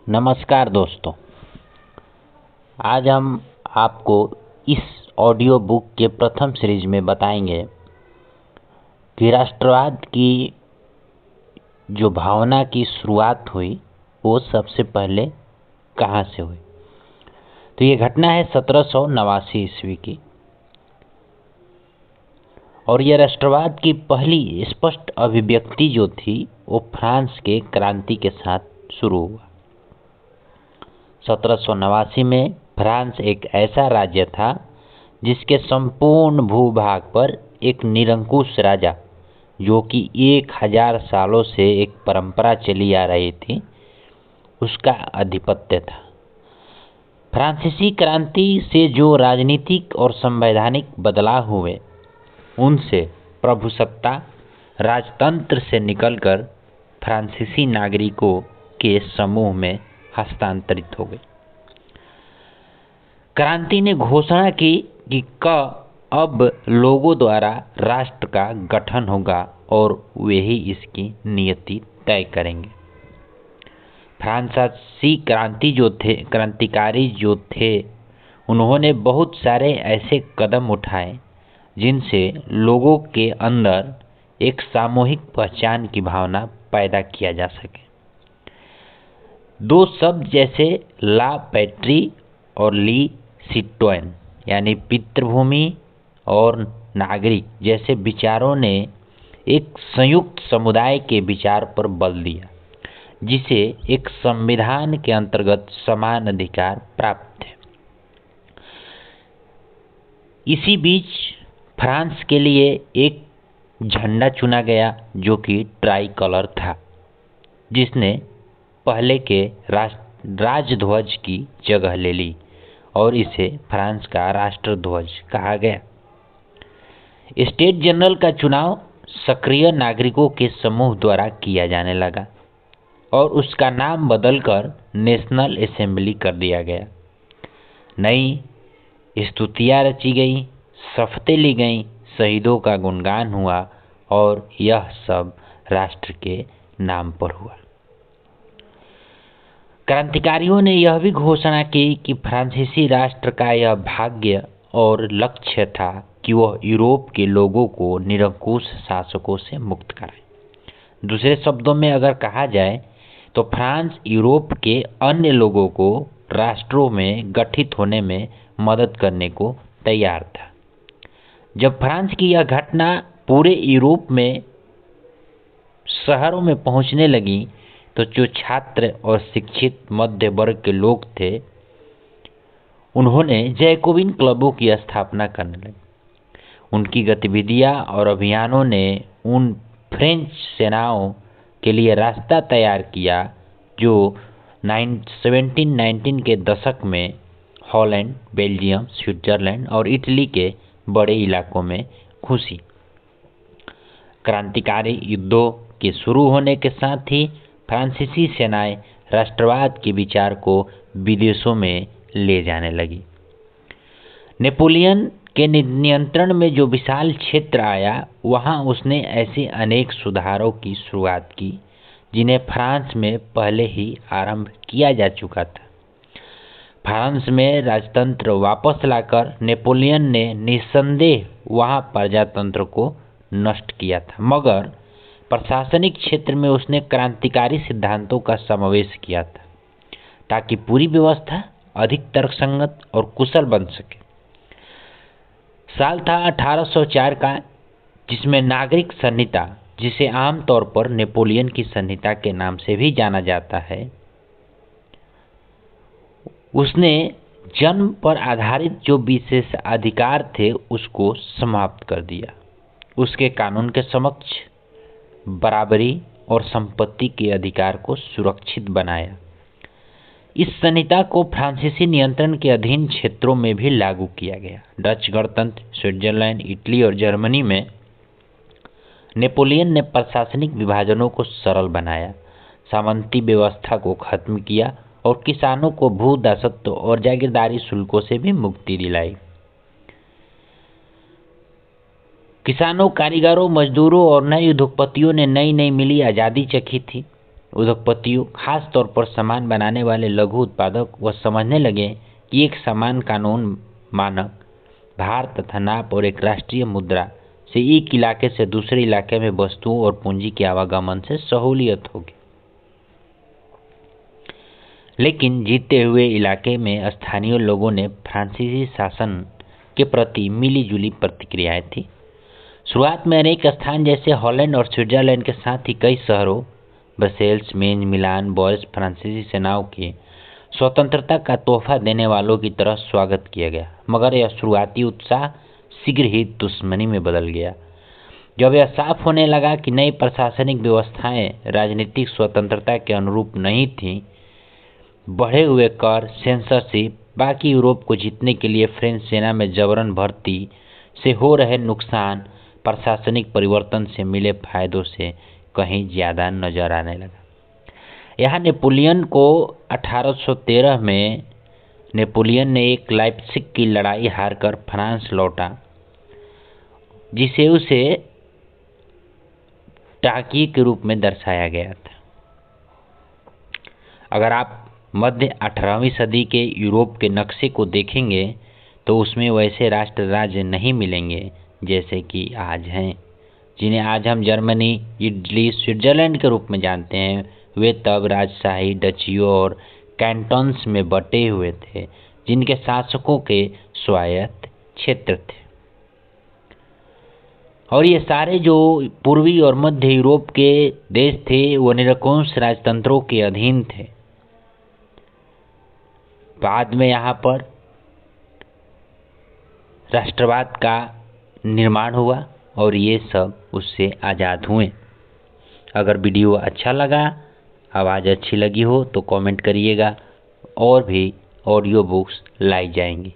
नमस्कार दोस्तों। आज हम आपको इस ऑडियो बुक के प्रथम सीरीज में बताएंगे कि राष्ट्रवाद की जो भावना की शुरुआत हुई वो सबसे पहले कहाँ से हुई। तो ये घटना है 1789 ईस्वी की और यह राष्ट्रवाद की पहली स्पष्ट अभिव्यक्ति जो थी वो फ्रांस के क्रांति के साथ शुरू हुआ। 1789 में फ्रांस एक ऐसा राज्य था जिसके संपूर्ण भूभाग पर एक निरंकुश राजा, जो कि 1000 सालों से एक परंपरा चली आ रही थी, उसका आधिपत्य था। फ्रांसीसी क्रांति से जो राजनीतिक और संवैधानिक बदलाव हुए, उनसे प्रभुसत्ता राजतंत्र से निकलकर फ्रांसीसी नागरिकों के समूह में हस्तांतरित हो गई। क्रांति ने घोषणा की कि अब लोगों द्वारा राष्ट्र का गठन होगा और वे ही इसकी नियति तय करेंगे। फ्रांसीसी क्रांतिकारी जो थे, उन्होंने बहुत सारे ऐसे कदम उठाए जिनसे लोगों के अंदर एक सामूहिक पहचान की भावना पैदा किया जा सके। दो शब्द जैसे ला पैट्री और ली सिटोयन यानी पितृभूमि और नागरिक जैसे विचारों ने एक संयुक्त समुदाय के विचार पर बल दिया, जिसे एक संविधान के अंतर्गत समान अधिकार प्राप्त थे। इसी बीच फ्रांस के लिए एक झंडा चुना गया जो कि ट्राई कलर था, जिसने पहले के राजध्वज की जगह ले ली और इसे फ्रांस का राष्ट्रध्वज कहा गया। स्टेट जनरल का चुनाव सक्रिय नागरिकों के समूह द्वारा किया जाने लगा और उसका नाम बदलकर नेशनल असेंबली कर दिया गया। नई स्तुतियाँ रची गई, शपथें ली गईं, शहीदों का गुणगान हुआ और यह सब राष्ट्र के नाम पर हुआ। क्रांतिकारियों ने यह भी घोषणा की कि फ्रांसीसी राष्ट्र का यह भाग्य और लक्ष्य था कि वह यूरोप के लोगों को निरंकुश शासकों से मुक्त कराए। दूसरे शब्दों में अगर कहा जाए तो फ्रांस यूरोप के अन्य लोगों को राष्ट्रों में गठित होने में मदद करने को तैयार था। जब फ्रांस की यह घटना पूरे यूरोप में शहरों में पहुंचने लगी, तो जो छात्र और शिक्षित मध्य वर्ग के लोग थे, उन्होंने जैकोबिन क्लबों की स्थापना करने लगे। उनकी गतिविधियां और अभियानों ने उन फ्रेंच सेनाओं के लिए रास्ता तैयार किया जो 1719 के दशक में हॉलैंड, बेल्जियम, स्विट्जरलैंड और इटली के बड़े इलाकों में घुसी। क्रांतिकारी युद्धों के शुरू होने के साथ ही फ्रांसीसी सेनाएं राष्ट्रवाद के विचार को विदेशों में ले जाने लगी। नेपोलियन के नियंत्रण में जो विशाल क्षेत्र आया, वहां उसने ऐसे अनेक सुधारों की शुरुआत की जिन्हें फ्रांस में पहले ही आरंभ किया जा चुका था। फ्रांस में राजतंत्र वापस लाकर नेपोलियन ने निस्संदेह वहां प्रजातंत्र को नष्ट किया था, मगर प्रशासनिक क्षेत्र में उसने क्रांतिकारी सिद्धांतों का समावेश किया था ताकि पूरी व्यवस्था अधिक तर्कसंगत और कुशल बन सके। साल था 1804 का, जिसमें नागरिक संहिता, जिसे आमतौर पर नेपोलियन की संहिता के नाम से भी जाना जाता है, उसने जन्म पर आधारित जो विशेष अधिकार थे उसको समाप्त कर दिया। उसके कानून के समक्ष बराबरी और संपत्ति के अधिकार को सुरक्षित बनाया। इस संहिता को फ्रांसीसी नियंत्रण के अधीन क्षेत्रों में भी लागू किया गया। डच गणतंत्र, स्विट्जरलैंड, इटली और जर्मनी में नेपोलियन ने प्रशासनिक विभाजनों को सरल बनाया, सामंती व्यवस्था को खत्म किया और किसानों को भू दासत्व और जागीरदारी शुल्कों से भी मुक्ति दिलाई। किसानों, कारीगरों, मजदूरों और नए उद्योगपतियों ने नई नई मिली आज़ादी चखी थी। उद्योगपतियों, खास तौर पर सामान बनाने वाले लघु उत्पादक वह समझने लगे कि एक समान कानून, मानक, भार तथा नाप और एक राष्ट्रीय मुद्रा से एक इलाके से दूसरे इलाके में वस्तुओं और पूंजी के आवागमन से सहूलियत होगी। लेकिन जीते हुए इलाके में स्थानीय लोगों ने फ्रांसीसी शासन के प्रति मिलीजुली प्रतिक्रियाएं थी। शुरुआत में अनेक स्थान जैसे हॉलैंड और स्विट्जरलैंड के साथ ही कई शहरों ब्रसेल्स, मेंज, मिलान, बोर्स फ्रांसीसी सेनाओं की स्वतंत्रता का तोहफा देने वालों की तरह स्वागत किया गया, मगर यह शुरुआती उत्साह शीघ्र ही दुश्मनी में बदल गया। जब यह साफ होने लगा कि नई प्रशासनिक व्यवस्थाएं राजनीतिक स्वतंत्रता के अनुरूप नहीं थीं, बढ़े हुए कर, सेंसरशिप, बाकी यूरोप को जीतने के लिए फ्रेंच सेना में जबरन भर्ती से हो रहे नुकसान प्रशासनिक परिवर्तन से मिले फायदों से कहीं ज्यादा नजर आने लगा। यहाँ नेपोलियन को 1813 में नेपोलियन ने एक लाइप्जिग की लड़ाई हारकर फ्रांस लौटा, जिसे उसे डाकिये के रूप में दर्शाया गया था। अगर आप मध्य 18वीं सदी के यूरोप के नक्शे को देखेंगे तो उसमें वैसे राष्ट्र राज्य नहीं मिलेंगे जैसे कि आज हैं, जिन्हें आज हम जर्मनी, इटली, स्विट्जरलैंड के रूप में जानते हैं। वे तब राजशाही, डचियों और कैंटन्स में बटे हुए थे, जिनके शासकों के स्वायत्त क्षेत्र थे। और ये सारे जो पूर्वी और मध्य यूरोप के देश थे वो निरंकुश राजतंत्रों के अधीन थे। बाद में यहाँ पर राष्ट्रवाद का निर्माण हुआ और ये सब उससे आज़ाद हुए। अगर वीडियो अच्छा लगा, आवाज़ अच्छी लगी हो तो कमेंट करिएगा, और भी ऑडियो बुक्स लाई जाएंगी।